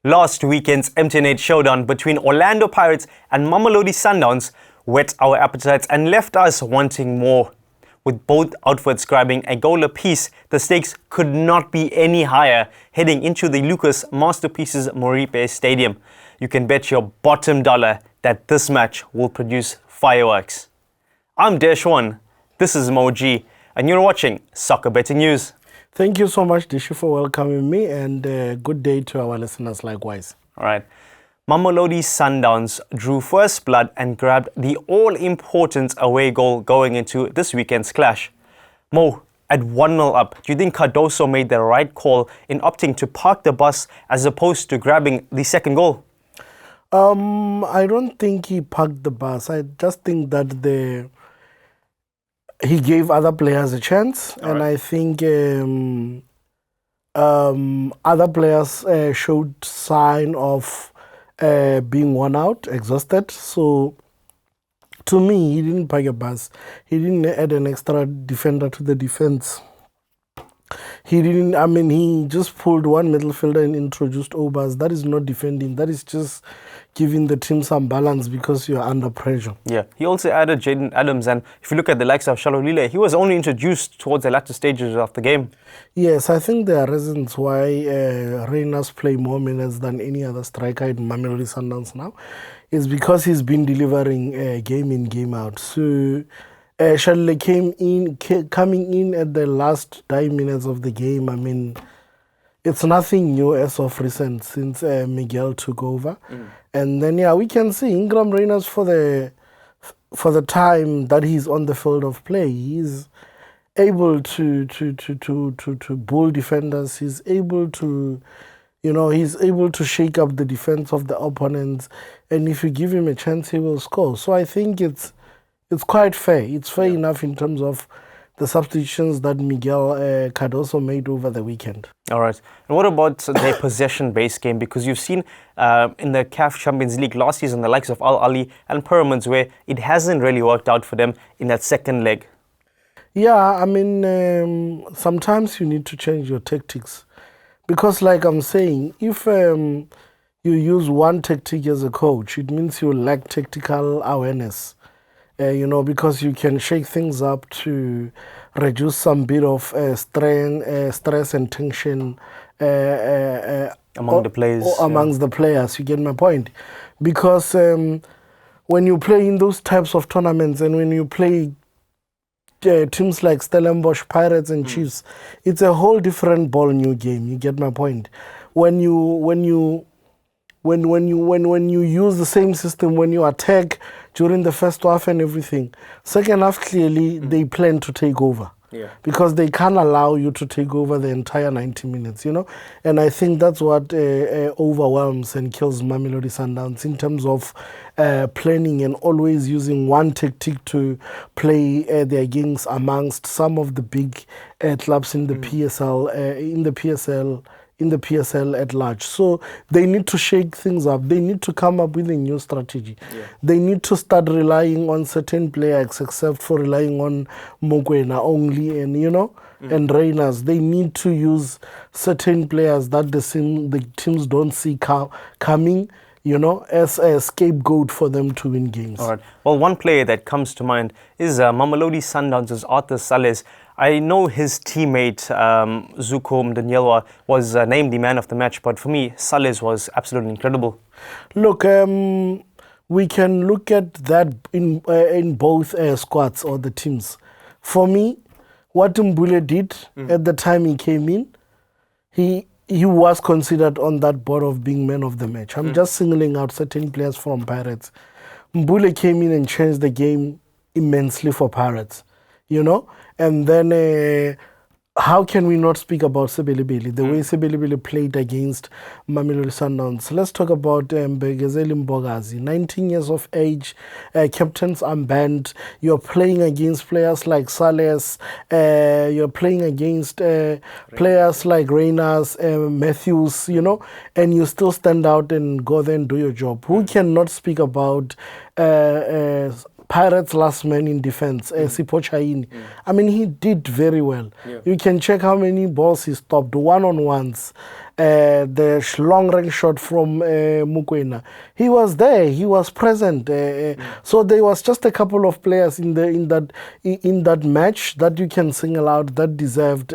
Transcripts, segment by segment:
Last weekend's MTN8 showdown between Orlando Pirates and Mamelodi Sundowns whet our appetites and left us wanting more. With both outfits grabbing a goal apiece, the stakes could not be any higher heading into the Lucas Masterpieces Moripe Stadium. You can bet your bottom dollar that this match will produce fireworks. I'm Deshaj, this is Moji, and you're watching Soccer Betting News. Thank you so much, Dishu, for welcoming me, and good day to our listeners likewise. All right. Mamelodi Sundowns drew first blood and grabbed the all-important away goal going into this weekend's clash. Mo, at 1-0 up, do you think Cardoso made the right call in opting to park the bus as opposed to grabbing the second goal? I don't think he parked the bus. I just think that he gave other players a chance, and I think other players showed sign of being worn out, exhausted. So, to me, he didn't park a bus. He didn't add an extra defender to the defense. He just pulled one midfielder and introduced Obas. That is not defending. That is just giving the team some balance because you're under pressure. Yeah, he also added Jaden Adams, and if you look at the likes of Shalolile, he was only introduced towards the latter stages of the game. Yes, I think there are reasons why Reyners play more minutes than any other striker in Mamelodi Sundowns now. It's because he's been delivering game in, game out. So Shalolile coming in at the last 9 minutes of the game. It's nothing new as of recent since Miguel took over. And then, we can see Ingram Reyners for the time that he's on the field of play. He's able to bull defenders. He's able to, shake up the defense of the opponents. And if you give him a chance, he will score. So I think it's quite fair. It's fair enough in terms of the substitutions that Miguel Cardoso made over the weekend. All right. And what about their possession-based game? Because you've seen in the CAF Champions League last season the likes of Al Ali and Pyramids where it hasn't really worked out for them in that second leg. Yeah, sometimes you need to change your tactics. Because like I'm saying, if you use one tactic as a coach, it means you lack tactical awareness. Because you can shake things up to reduce some bit of stress and tension among the players. Amongst the players, you get my point. Because when you play in those types of tournaments and when you play teams like Stellenbosch, Pirates and Chiefs, it's a whole different ball new game. You get my point. When you use the same system, when you attack during the first half and everything, second half clearly they plan to take over. Yeah. Because they can't allow you to take over the entire 90 minutes, And I think that's what overwhelms and kills Mamelodi Sundowns in terms of planning and always using one tactic to play their games amongst some of the big clubs in the PSL at large. So they need to shake things up. They need to come up with a new strategy. Yeah. They need to start relying on certain players except for relying on Mokwena only and, and Reyners. They need to use certain players that the teams don't see coming, as a scapegoat for them to win games. All right. Well, one player that comes to mind is Mamelodi Sundowns' Arthur Salles. I know his teammate, Zuko Mdanyelwa, was named the man of the match, but for me, Salles was absolutely incredible. Look, we can look at that in both squads or the teams. For me, what Mbule did at the time he came in, he was considered on that board of being man of the match. I'm just singling out certain players from Pirates. Mbule came in and changed the game immensely for Pirates, And then how can we not speak about Sebelebele, the way Sebelebele played against Mamelodi Sundowns? Let's talk about Begezeli Mbogazi, 19 years of age, captain's armband. You're playing against players like Salles, you're playing against players like Reyners, Matthews, and you still stand out and go there and do your job. Who cannot speak about Pirates' last man in defense, Sipho Chaini. He did very well. Yeah. You can check how many balls he stopped, one-on-ones. the long range shot from Mukwena. He was there. He was present. So there was just a couple of players in that match that you can single out that deserved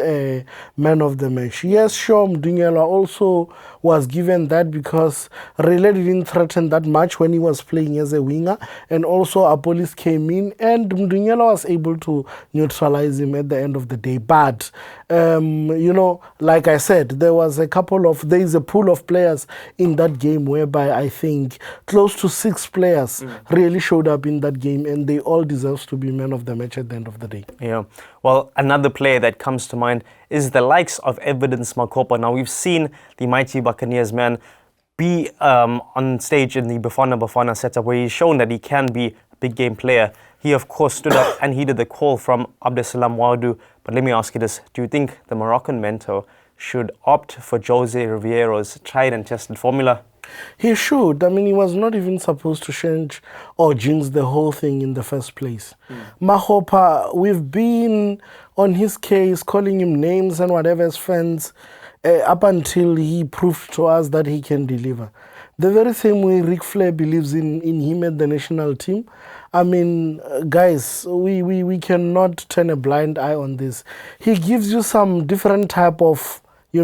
man of the match. Yes, sure, Mdunyela also was given that because Relay didn't threaten that much when he was playing as a winger, and also Apolis came in and Mdunyela was able to neutralize him at the end of the day. But like I said, there is a pool of players in that game whereby I think close to 6 players really showed up in that game, and they all deserve to be man of the match at the end of the day. Yeah. Well, another player that comes to mind is the likes of Evidence Makopa. Now, we've seen the mighty Buccaneers man be on stage in the Bafana setup where he's shown that he can be a big game player. He, of course, stood up and heeded the call from Abdesalam Wadu. But let me ask you this. Do you think the Moroccan mentor should opt for Jose Riviero's tried and tested formula? He should. I mean, he was not even supposed to change or jinx the whole thing in the first place. Mahopa, we've been on his case, calling him names and whatever as fans, up until he proved to us that he can deliver. The very same way Ric Flair believes in him at the national team. I mean, guys, we cannot turn a blind eye on this. He gives you some different type of, he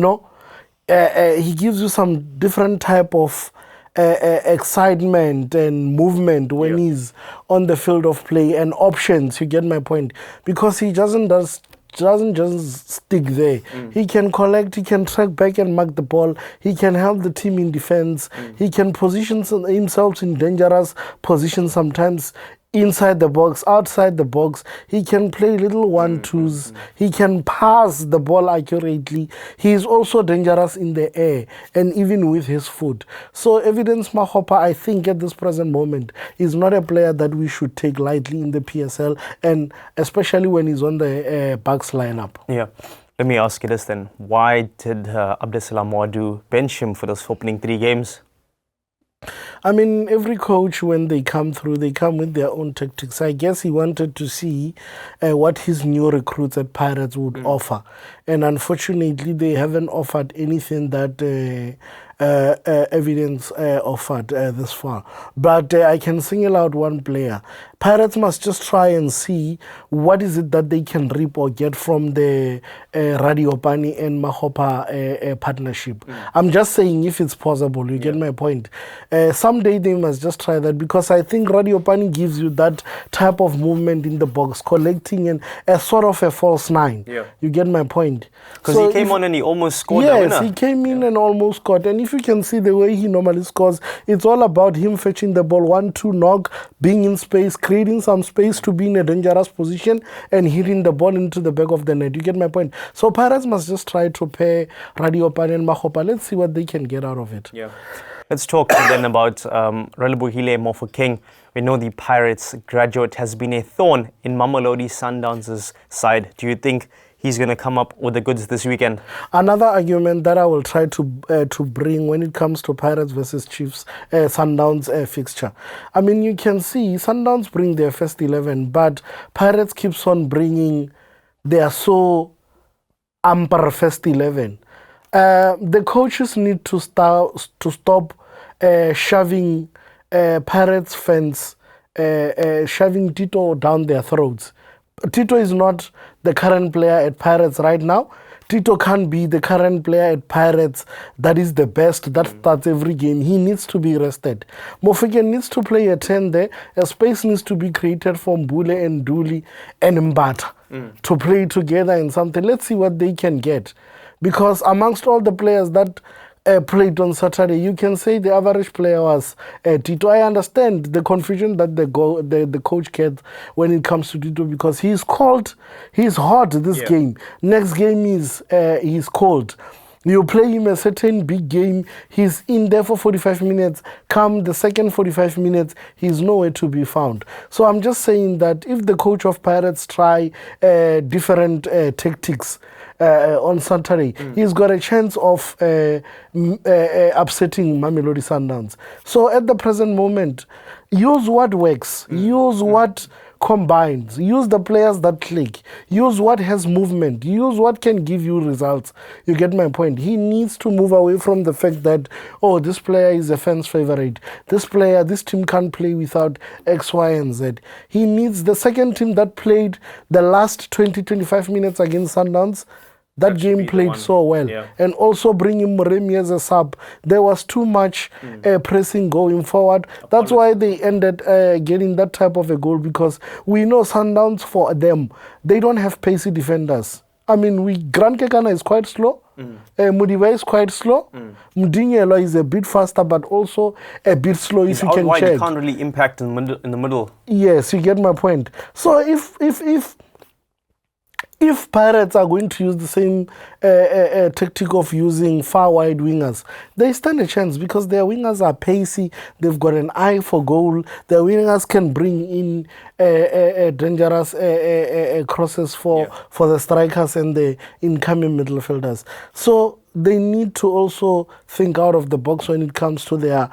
gives you some different type of excitement and movement when he's on the field of play and options. You get my point? Because he doesn't just stick there. He can collect, he can track back and mark the ball, he can help the team in defense, he can position himself in dangerous positions sometimes, inside the box, outside the box. He can play little 1-2s. He can pass the ball accurately. He is also dangerous in the air and even with his foot. So Evidence Mahopa, I think at this present moment, is not a player that we should take lightly in the PSL, and especially when he's on the Bucks lineup. Yeah. Let me ask you this then. Why did Abdesalam Wadu bench him for those opening 3 games? I mean, every coach, when they come through, they come with their own tactics. I guess he wanted to see what his new recruits at Pirates would offer. And unfortunately, they haven't offered anything that Evidence offered this far. But I can single out one player. Pirates must just try and see what is it that they can reap or get from the Radiopani and Mahopa partnership. I'm just saying if it's possible, you get my point. Someday they must just try that, because I think Radiopani gives you that type of movement in the box, collecting and a sort of a false 9. You get my point? Because he came on and he almost scored the winner. Yes, he came in and almost scored. And if you can see the way he normally scores, it's all about him fetching the ball, 1-2 knock, being in space, creating some space to be in a dangerous position and hitting the ball into the back of the net. You get my point? So Pirates must just try to pair Radiopani and Mahopa. Let's see what they can get out of it. Yeah. Let's talk then about Relebohile Mofokeng. We know the Pirates graduate has been a thorn in Mamelodi Sundowns' side. Do you think he's going to come up with the goods this weekend? Another argument that I will try to bring when it comes to Pirates versus Chiefs Sundowns fixture. I mean, you can see Sundowns bring their first 11, but Pirates keeps on bringing their so amper first 11. The coaches need to stop shoving Pirates fans, shoving Tito down their throats. Tito is not the current player at Pirates right now. Tito can't be the current player at Pirates that is the best, that starts every game. He needs to be rested. Mofokeng needs to play a 10 there. A space needs to be created for Mbule and Dooley and Mbata to play together in something. Let's see what they can get. Because amongst all the players that played on Saturday, you can say the average player was Tito. I understand the confusion that the coach gets when it comes to Tito, because he's hot this game. Next game he's cold. You play him a certain big game, he's in there for 45 minutes. Come the second 45 minutes, he's nowhere to be found. So I'm just saying that if the coach of Pirates try different tactics on Saturday, he's got a chance of upsetting Mamelodi Sundowns. So at the present moment, use what works. Use what combines. Use the players that click. Use what has movement. Use what can give you results. You get my point. He needs to move away from the fact that, oh, this player is a fan's favorite. This team can't play without X, Y, and Z. He needs the second team that played the last 20-25 minutes against Sundowns. That game played so well. Yeah. And also bringing Moremi as a sub. There was too much pressing going forward. That's why they ended getting that type of a goal, because we know Sundowns, for them, they don't have pacey defenders. I mean, Grant Kekana is quite slow. Mudiva is quite slow. Mdingelo is a bit faster, but also a bit slow. If you can check. He can't really impact in the middle. Yes, you get my point. So if Pirates are going to use the same tactic of using far wide wingers, they stand a chance, because their wingers are pacey. They've got an eye for goal. Their wingers can bring in dangerous crosses for the strikers and the incoming midfielders. So they need to also think out of the box when it comes to their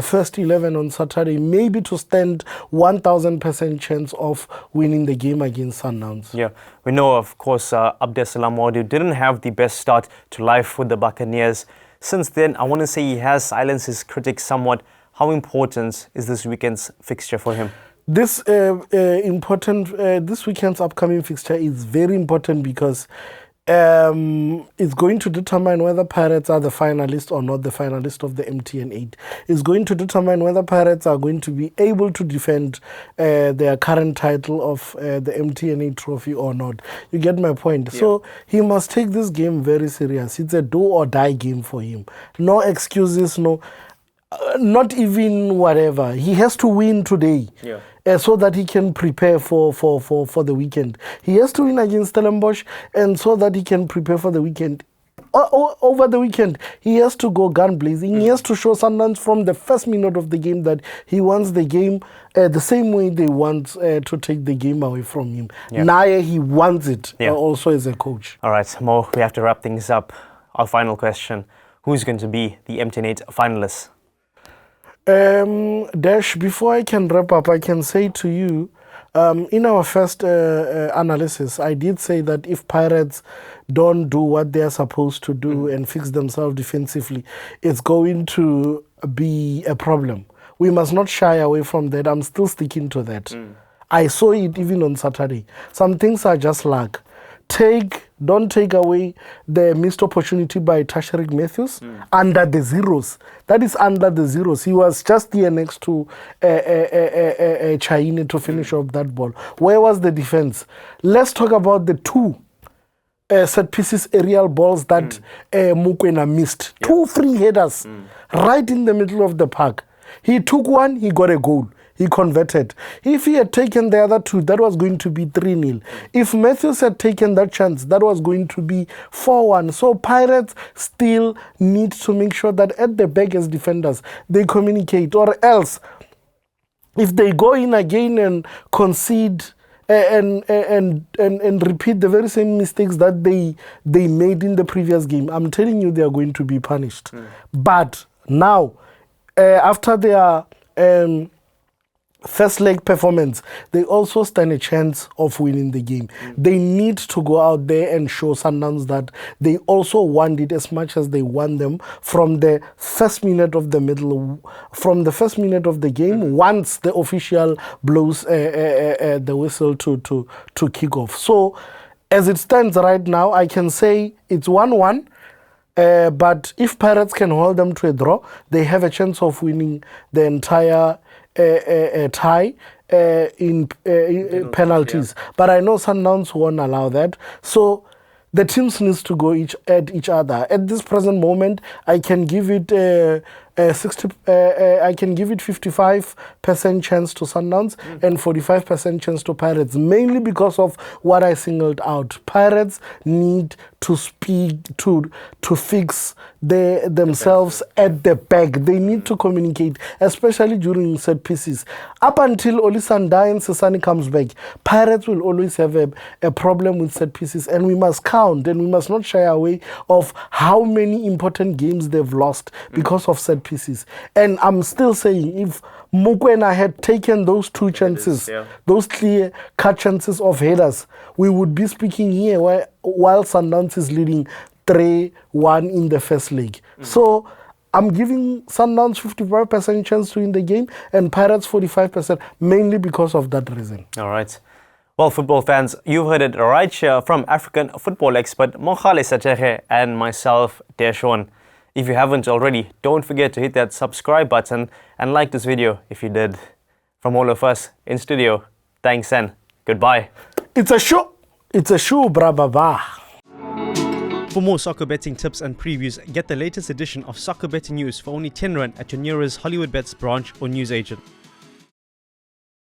first 11 on Saturday, maybe to stand 1,000% chance of winning the game against Sundowns. Yeah, we know, of course, Abdesalam Wadu didn't have the best start to life with the Buccaneers. Since then, I want to say he has silenced his critics somewhat. How important is this weekend's fixture for him? This weekend's upcoming fixture is very important, because it's going to determine whether Pirates are the finalist or not the finalist of the MTN8. It's going to determine whether Pirates are going to be able to defend their current title of the MTN8 trophy or not. You get my point? Yeah. So he must take this game very serious. It's a do or die game for him. No excuses, not even whatever. He has to win today. Yeah. So that he can prepare for the weekend. He has to win against Stellenbosch, and so that he can prepare for the weekend. Over the weekend, he has to go gun blazing. He has to show Sundowns from the first minute of the game that he wants the game the same way they want to take the game away from him. Yeah. Now he wants it also as a coach. All right, Mo, we have to wrap things up. Our final question. Who's going to be the MTN8 finalists? Dash, before I can wrap up, I can say to you, in our first analysis, I did say that if Pirates don't do what they're supposed to do and fix themselves defensively, it's going to be a problem. We must not shy away from that. I'm still sticking to that. I saw it even on Saturday. Some things are just luck. Don't take away the missed opportunity by Tashreeq Matthews under the zeros. That is under the zeros. He was just here next to Chaine to finish off that ball. Where was the defense? Let's talk about the two set pieces aerial balls that Mukwena missed. Yep. 2 free headers right in the middle of the park. He took one, he got a goal. He converted. If he had taken the other two, that was going to be 3-0. If Matthews had taken that chance, that was going to be 4-1. So Pirates still need to make sure that at the back as defenders, they communicate. Or else, if they go in again and concede and repeat the very same mistakes that they made in the previous game, I'm telling you, they are going to be punished. But now, after their first leg performance, they also stand a chance of winning the game. They need to go out there and show Sundowns that they also want it as much as they want them from the first minute of the game, once the official blows the whistle to kick off. So as it stands right now, I can say it's 1-1. But if Pirates can hold them to a draw, they have a chance of winning the entire tie in penalties. Yeah. But I know Sundowns won't allow that. So the teams needs to go at each other. At this present moment, I can give it 55% chance to Sundowns and 45% chance to Pirates, mainly because of what I singled out. Pirates need to fix themselves at the back. They need to communicate, especially during set pieces. Up until Olisanda and Sesani comes back, Pirates will always have a problem with set pieces, and we must count and we must not shy away of how many important games they've lost because of set pieces. And I'm still saying, if Mokoena had taken those two chances, those clear-cut chances of headers, we would be speaking here while Sundowns is leading 3-1 in the first leg. So I'm giving Sundowns 55% chance to win the game and Pirates 45%, mainly because of that reason. All right. Well, football fans, you've heard it right here from African football expert Mogale Sathekge and myself, Deshaj. If you haven't already, don't forget to hit that subscribe button and like this video if you did. From all of us in studio, thanks and goodbye. It's a show. It's a show, bra ba ba. For more soccer betting tips and previews, get the latest edition of Soccer Betting News for only 10 Rand at your nearest Hollywood Bets branch or newsagent.